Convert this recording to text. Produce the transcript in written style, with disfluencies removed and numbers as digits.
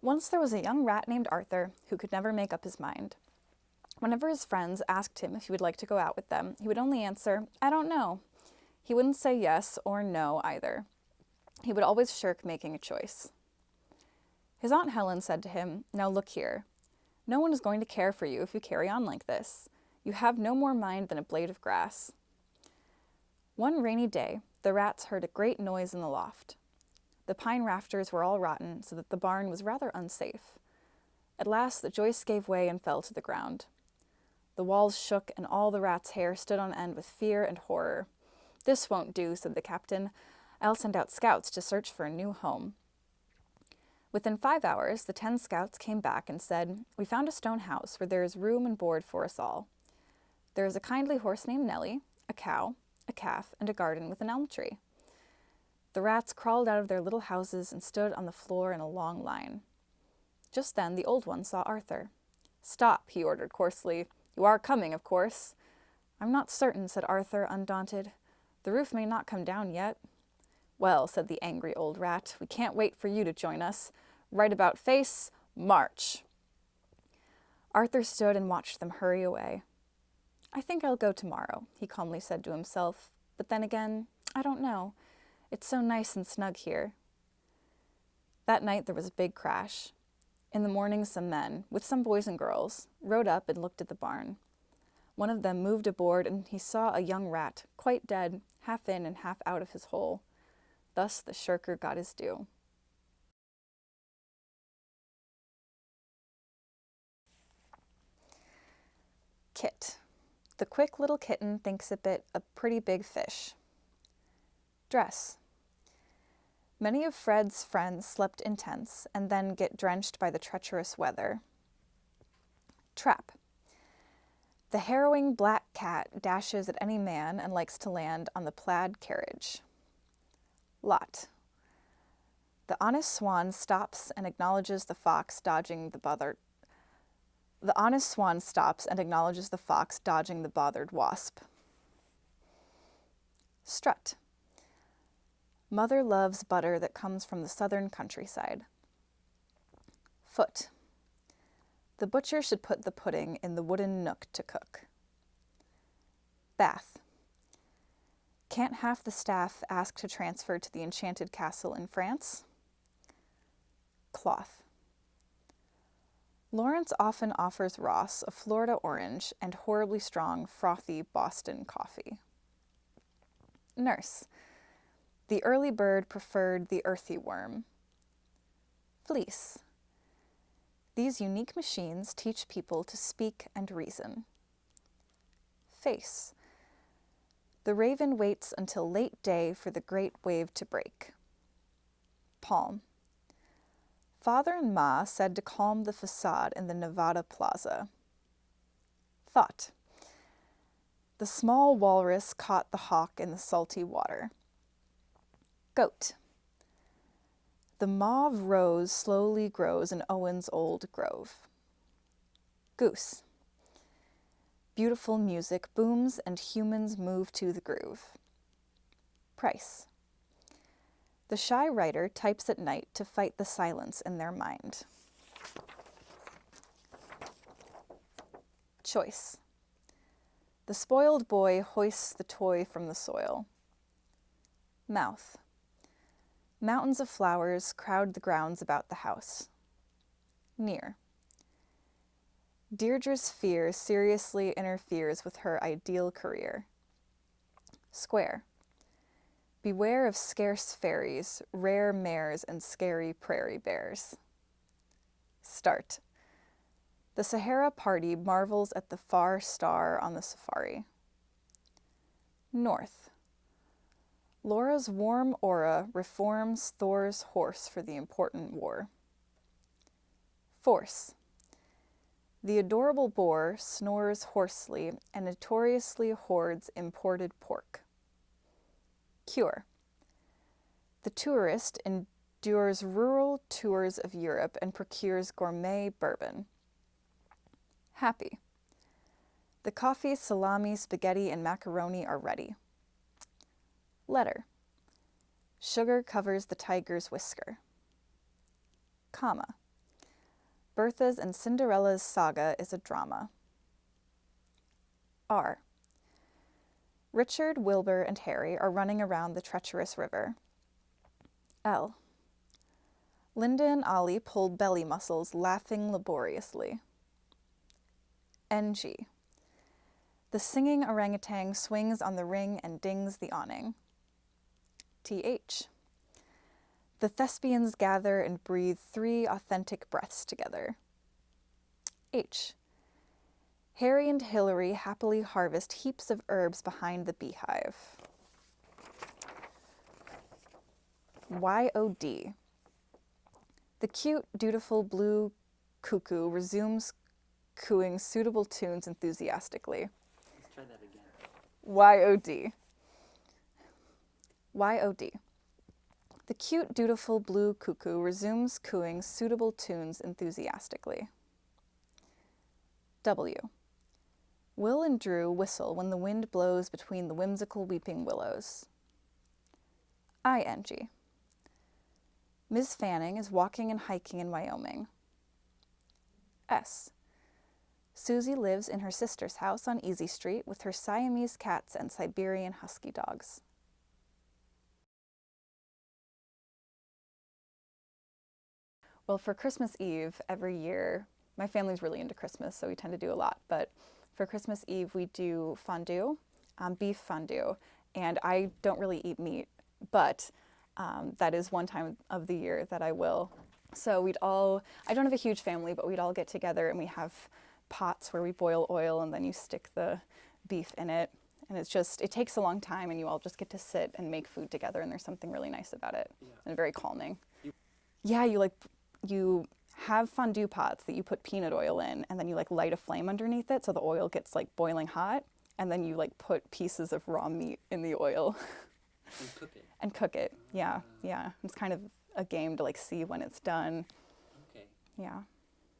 Once there was a young rat named Arthur who could never make up his mind. Whenever his friends asked him if he would like to go out with them, he would only answer, "I don't know." He wouldn't say yes or no either. He would always shirk making a choice. His Aunt Helen said to him, "Now look here. No one is going to care for you if you carry on like this. You have no more mind than a blade of grass." One rainy day, the rats heard a great noise in the loft. The pine rafters were all rotten, so that the barn was rather unsafe. At last the joist gave way and fell to the ground. The walls shook, and all the rats' hair stood on end with fear and horror. "This won't do," said the captain. "I'll send out scouts to search for a new home." Within 5 hours, the 10 scouts came back and said, "We found a stone house where there is room and board for us all. There is a kindly horse named Nellie, a cow, a calf, and a garden with an elm tree." The rats crawled out of their little houses and stood on the floor in a long line. Just then the old one saw Arthur. "Stop," he ordered coarsely. "You are coming, of course." "I'm not certain," said Arthur, undaunted. "The roof may not come down yet." "Well," said the angry old rat, "we can't wait for you to join us. Right about face, march!" Arthur stood and watched them hurry away. "I think I'll go tomorrow," he calmly said to himself. "But then again, I don't know. It's so nice and snug here." That night there was a big crash. In the morning some men, with some boys and girls, rode up and looked at the barn. One of them moved a board, and he saw a young rat, quite dead, half in and half out of his hole. Thus the shirker got his due. Kit. The quick little kitten thinks it a pretty big fish. Dress. Many of Fred's friends slept in tents and then get drenched by the treacherous weather. Trap. The harrowing black cat dashes at any man and likes to land on the plaid carriage. Lot. The honest swan stops and acknowledges the fox dodging the bothered. The honest swan stops and acknowledges the fox dodging the bothered wasp. Strut. Mother loves butter that comes from the southern countryside. Foot. The butcher should put the pudding in the wooden nook to cook. Bath. Can't half the staff ask to transfer to the enchanted castle in France? Cloth. Lawrence often offers Ross a Florida orange and horribly strong, frothy Boston coffee. Nurse. The early bird preferred the earthy worm. Fleece. These unique machines teach people to speak and reason. Face. The raven waits until late day for the great wave to break. Palm. Father and Ma said to calm the facade in the Nevada Plaza. Thought. The small walrus caught the hawk in the salty water. Goat. The mauve rose slowly grows in Owen's old grove. Goose. Beautiful music booms and humans move to the groove. Price. The shy writer types at night to fight the silence in their mind. Choice. The spoiled boy hoists the toy from the soil. Mouth. Mountains of flowers crowd the grounds about the house. Near. Deirdre's fear seriously interferes with her ideal career. Square. Beware of scarce fairies, rare mares, and scary prairie bears. Start. The Sahara party marvels at the far star on the safari. North. Laura's warm aura reforms Thor's horse for the important war. Force. The adorable boar snores hoarsely and notoriously hoards imported pork. Cure. The tourist endures rural tours of Europe and procures gourmet bourbon. Happy. The coffee, salami, spaghetti, and macaroni are ready. Letter. Sugar covers the tiger's whisker. Comma. Bertha's and Cinderella's saga is a drama. R. Richard, Wilbur, and Harry are running around the treacherous river. L. Linda and Ollie pulled belly muscles, laughing laboriously. NG. The singing orangutan swings on the ring and dings the awning. TH. The thespians gather and breathe 3 authentic breaths together. H. Harry and Hilary happily harvest heaps of herbs behind the beehive. YOD. The cute, dutiful blue cuckoo resumes cooing suitable tunes enthusiastically. Let's try that again. YOD. YOD. The cute, dutiful blue cuckoo resumes cooing suitable tunes enthusiastically. W. Will and Drew whistle when the wind blows between the whimsical weeping willows. ING. Ms. Fanning is walking and hiking in Wyoming. S. Susie lives in her sister's house on Easy Street with her Siamese cats and Siberian husky dogs. Well, for Christmas Eve every year, my family's really into Christmas, so we tend to do a lot, but for Christmas Eve we do fondue, beef fondue, and I don't really eat meat, but that is one time of the year that I will. So I don't have a huge family, but we'd all get together and we have pots where we boil oil and then you stick the beef in it. And it takes a long time and you all just get to sit and make food together, and there's something really nice about it and very calming. You have fondue pots that you put peanut oil in, and then you light a flame underneath it so the oil gets boiling hot, and then you put pieces of raw meat in the oil. And cook it. Yeah. It's kind of a game to see when it's done. Okay. Yeah.